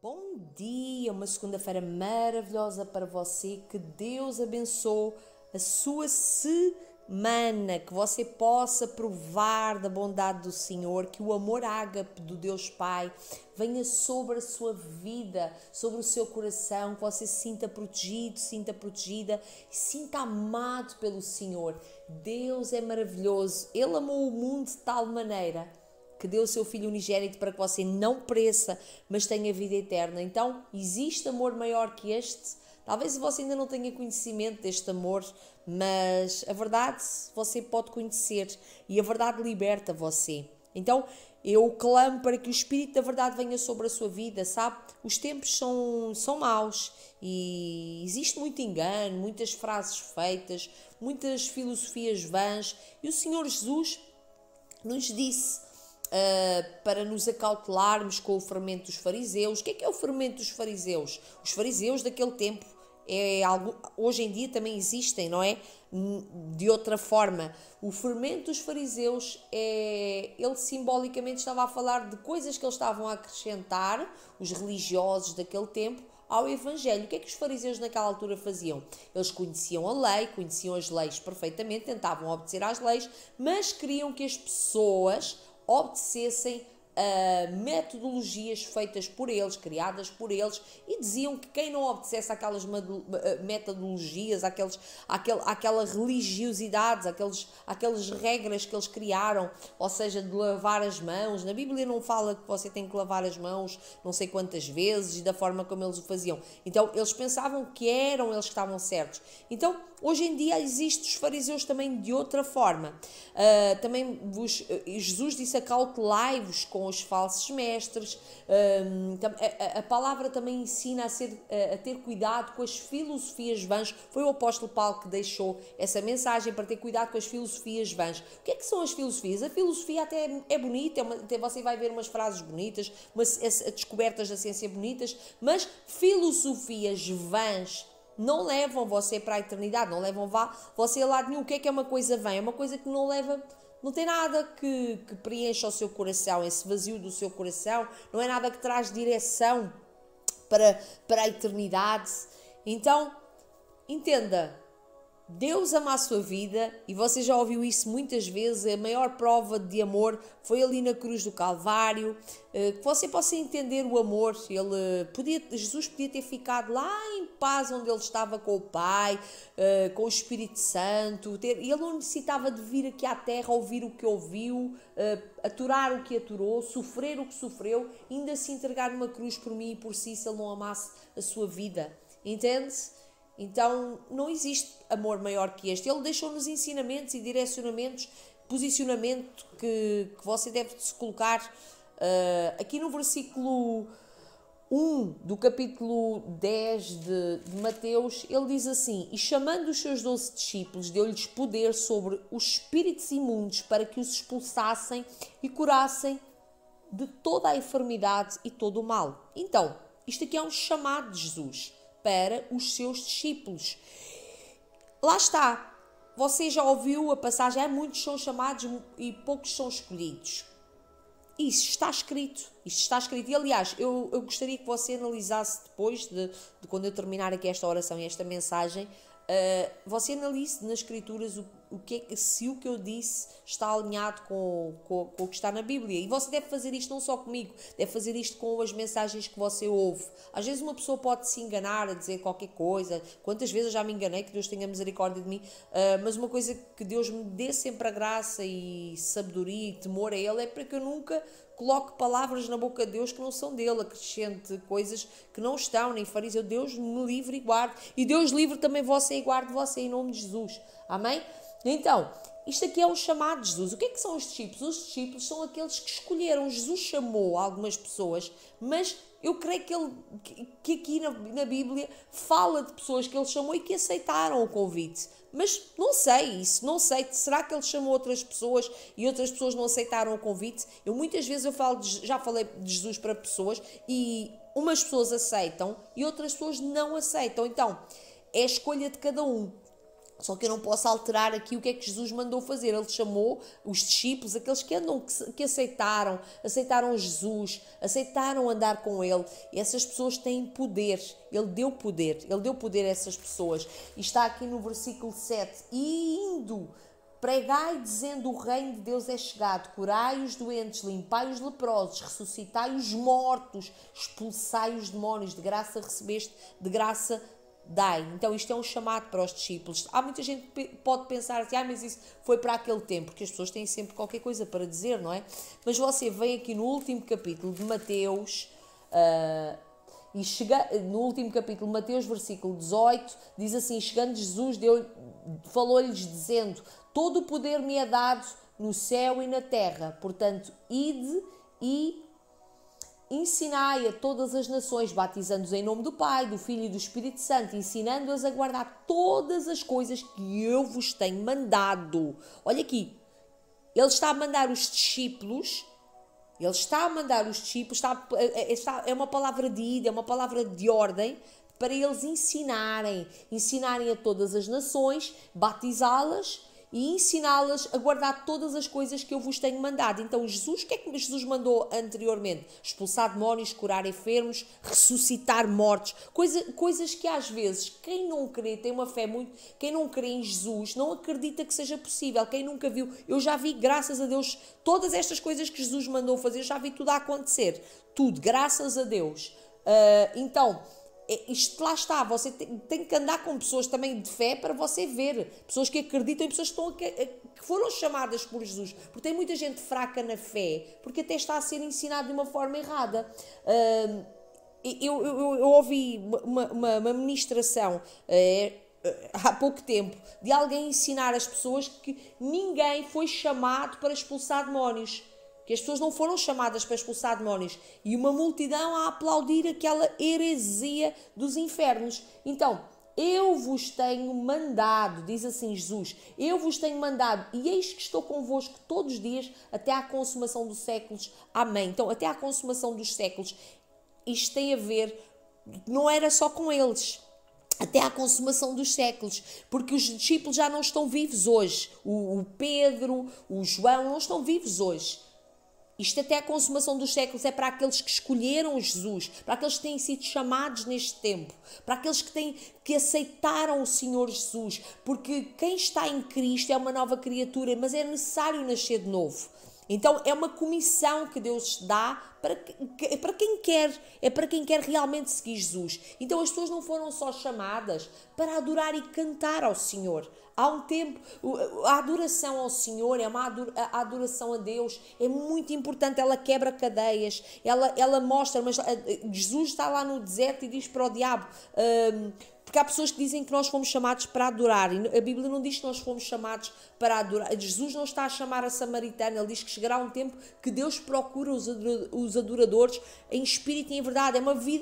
Bom dia, uma segunda-feira maravilhosa para você, que Deus abençoe a sua semana, que você possa provar da bondade do Senhor, que o amor ágape do Deus Pai venha sobre a sua vida, sobre o seu coração, que você se sinta protegido, sinta protegida, sinta amado pelo Senhor. Deus é maravilhoso, Ele amou o mundo de tal maneira que deu o seu Filho unigênito para que você não pereça, mas tenha vida eterna. Então, existe amor maior que este? Talvez você ainda não tenha conhecimento deste amor, mas a verdade você pode conhecer e a verdade liberta você. Então, eu clamo para que o Espírito da verdade venha sobre a sua vida, sabe? Os tempos são maus e existe muito engano, muitas frases feitas, muitas filosofias vãs, e o Senhor Jesus nos disse para nos acautelarmos com o fermento dos fariseus. O que é o fermento dos fariseus? Os fariseus daquele tempo hoje em dia também existem, não é? De outra forma, o fermento dos fariseus ele simbolicamente estava a falar de coisas que eles estavam a acrescentar, os religiosos daquele tempo, ao Evangelho. O que é que os fariseus naquela altura faziam? Eles conheciam a lei, conheciam as leis perfeitamente, tentavam obedecer às leis, mas queriam que as pessoas obedecessem a metodologias feitas por eles, criadas por eles, e diziam que quem não obedecesse àquelas metodologias, àquelas religiosidades, aquelas regras que eles criaram, ou seja, de lavar as mãos. Na Bíblia não fala que você tem que lavar as mãos não sei quantas vezes e da forma como eles o faziam. Então, eles pensavam que eram eles que estavam certos. Então, hoje em dia existem os fariseus também de outra forma. Jesus disse: acautelai-vos com os falsos mestres. A palavra também ensina a ter cuidado com as filosofias vãs. Foi o apóstolo Paulo que deixou essa mensagem para ter cuidado com as filosofias vãs. O que é que são as filosofias? A filosofia até é bonita, até você vai ver umas frases bonitas, umas descobertas da ciência bonitas, mas filosofias vãs não levam você para a eternidade, não levam você a lado nenhum. O que é uma coisa vã? É uma coisa que não leva, não tem nada que preencha o seu coração, esse vazio do seu coração, não é nada que traz direção para a eternidade. Então, entenda, Deus ama a sua vida, e você já ouviu isso muitas vezes. A maior prova de amor foi ali na cruz do Calvário, que você possa entender o amor. Jesus podia ter ficado lá em paz onde ele estava com o Pai, com o Espírito Santo, e ele não necessitava de vir aqui à terra, ouvir o que ouviu, aturar o que aturou, sofrer o que sofreu, e ainda se entregar numa cruz por mim e por si, se ele não amasse a sua vida. Entende-se? Então, não existe amor maior que este. Ele deixou-nos ensinamentos e direcionamentos, posicionamento que você deve se colocar. Aqui no versículo 1 do capítulo 10 de Mateus, ele diz assim: e chamando os seus 12 discípulos, deu-lhes poder sobre os espíritos imundos para que os expulsassem e curassem de toda a enfermidade e todo o mal. Então, isto aqui é um chamado de Jesus para os seus discípulos. Lá está, você já ouviu a passagem: há muitos são chamados e poucos são escolhidos. Isso está escrito, isto está escrito. E aliás, eu gostaria que você analisasse depois de quando eu terminar aqui esta oração e esta mensagem, você analise nas escrituras se o que eu disse está alinhado com o que está na Bíblia. E você deve fazer isto não só comigo, deve fazer isto com as mensagens que você ouve. Às vezes uma pessoa pode se enganar a dizer qualquer coisa. Quantas vezes eu já me enganei, que Deus tenha misericórdia de mim, mas uma coisa que Deus me dê sempre a graça e sabedoria e temor a Ele é para que eu nunca coloque palavras na boca de Deus que não são dele, acrescente coisas que não estão, nem fariseu. Deus me livre e guarde, e Deus livre também você e guarde você, em nome de Jesus. Amém? Então, isto aqui é um chamado de Jesus. O que é que são os discípulos? Os discípulos são aqueles que escolheram. Jesus chamou algumas pessoas, mas eu creio que aqui na Bíblia fala de pessoas que ele chamou e que aceitaram o convite. Mas não sei, será que ele chamou outras pessoas e outras pessoas não aceitaram o convite? Muitas vezes já falei de Jesus para pessoas e umas pessoas aceitam e outras pessoas não aceitam. Então, é a escolha de cada um. Só que eu não posso alterar aqui o que é que Jesus mandou fazer. Ele chamou os discípulos, aqueles que andam, que aceitaram Jesus, aceitaram andar com Ele. E essas pessoas têm poder. Ele deu poder a essas pessoas. E está aqui no versículo 7. E indo, pregai dizendo: o reino de Deus é chegado, curai os doentes, limpai os leprosos, ressuscitai os mortos, expulsai os demónios, de graça recebeste, de graça dai. Então isto é um chamado para os discípulos. Há muita gente que pode pensar assim, mas isso foi para aquele tempo, porque as pessoas têm sempre qualquer coisa para dizer, não é? Mas você vem aqui no último capítulo de Mateus, no último capítulo, Mateus, versículo 18, diz assim: chegando Jesus, falou-lhes dizendo: todo o poder me é dado no céu e na terra, portanto, ide e ensinai a todas as nações, batizando-os em nome do Pai, do Filho e do Espírito Santo, ensinando-os a guardar todas as coisas que eu vos tenho mandado. Olha aqui, ele está a mandar os discípulos, é uma palavra de ida, é uma palavra de ordem, para eles ensinarem a todas as nações, batizá-las e ensiná-las a guardar todas as coisas que eu vos tenho mandado. Então Jesus, o que é que Jesus mandou anteriormente? Expulsar demónios, curar enfermos, ressuscitar mortos, coisas que às vezes quem não crê, tem uma fé muito, quem não crê em Jesus não acredita que seja possível. Quem nunca viu, eu já vi, graças a Deus, todas estas coisas que Jesus mandou fazer, já vi tudo a acontecer, tudo, graças a Deus. Então isto lá está, você tem que andar com pessoas também de fé para você ver, pessoas que acreditam e pessoas que foram chamadas por Jesus, porque tem muita gente fraca na fé, porque até está a ser ensinado de uma forma errada. Eu ouvi uma ministração há pouco tempo de alguém ensinar as pessoas que ninguém foi chamado para expulsar demónios, que as pessoas não foram chamadas para expulsar demónios, e uma multidão a aplaudir aquela heresia dos infernos. Então, eu vos tenho mandado, diz assim Jesus, eu vos tenho mandado, e eis que estou convosco todos os dias, até à consumação dos séculos. Amém. Então, até à consumação dos séculos, isto tem a ver, não era só com eles, até à consumação dos séculos, porque os discípulos já não estão vivos hoje, o Pedro, o João não estão vivos hoje. Isto até a consumação dos séculos é para aqueles que escolheram Jesus, para aqueles que têm sido chamados neste tempo, para aqueles que aceitaram o Senhor Jesus, porque quem está em Cristo é uma nova criatura, mas é necessário nascer de novo. Então é uma comissão que Deus dá para quem quer, é para quem quer realmente seguir Jesus. Então as pessoas não foram só chamadas para adorar e cantar ao Senhor. Há um tempo, a adoração ao Senhor, a adoração a Deus é muito importante, ela quebra cadeias, ela mostra, mas Jesus está lá no deserto e diz para o diabo, porque há pessoas que dizem que nós fomos chamados para adorar, e a Bíblia não diz que nós fomos chamados para adorar. Jesus não está a chamar a samaritana, ele diz que chegará um tempo que Deus procura os adoradores em espírito e em verdade.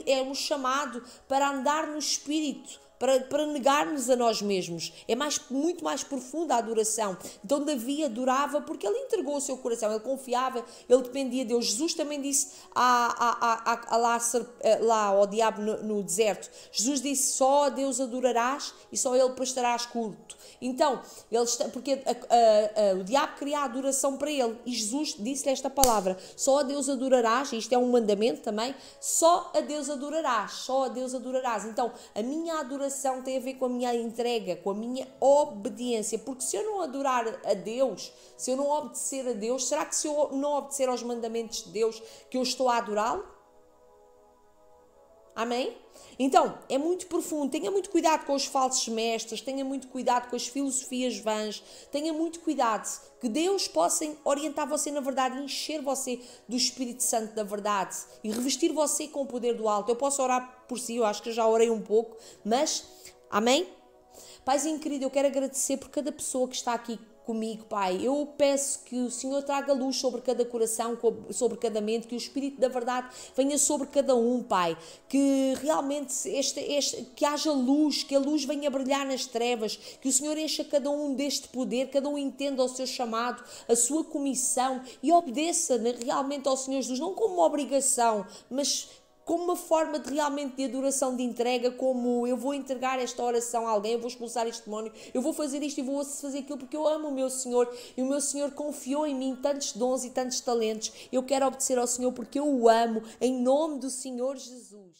É um chamado para andar no espírito, para negar-nos a nós mesmos. É muito mais profunda a adoração. Então Davi adorava porque ele entregou o seu coração, ele confiava, ele dependia de Deus. Jesus também disse lá ao diabo no deserto, Jesus disse: só a Deus adorarás e só ele prestarás culto. Então, porque o diabo queria a adoração para ele, e Jesus disse-lhe esta palavra: só a Deus adorarás, e isto é um mandamento também, só a Deus adorarás, só a Deus adorarás. Então, a minha adoração tem a ver com a minha entrega, com a minha obediência, porque se eu não adorar a Deus, se eu não obedecer a Deus, será que se eu não obedecer aos mandamentos de Deus que eu estou a adorá-lo? Amém? Então, é muito profundo, tenha muito cuidado com os falsos mestres, tenha muito cuidado com as filosofias vãs, tenha muito cuidado, que Deus possa orientar você na verdade, encher você do Espírito Santo da verdade e revestir você com o poder do alto. Eu posso orar por si, eu acho que já orei um pouco, mas, amém? Paizinho querido, eu quero agradecer por cada pessoa que está aqui comigo, Pai. Eu peço que o Senhor traga luz sobre cada coração, sobre cada mente, que o Espírito da verdade venha sobre cada um, Pai. Que realmente que haja luz, que a luz venha brilhar nas trevas, que o Senhor encha cada um deste poder, cada um entenda o seu chamado, a sua comissão e obedeça realmente ao Senhor Jesus, não como uma obrigação, mas como uma forma de realmente de adoração, de entrega, como eu vou entregar esta oração a alguém, eu vou expulsar este demónio, eu vou fazer isto e vou fazer aquilo porque eu amo o meu Senhor e o meu Senhor confiou em mim tantos dons e tantos talentos. Eu quero obedecer ao Senhor porque eu o amo, em nome do Senhor Jesus.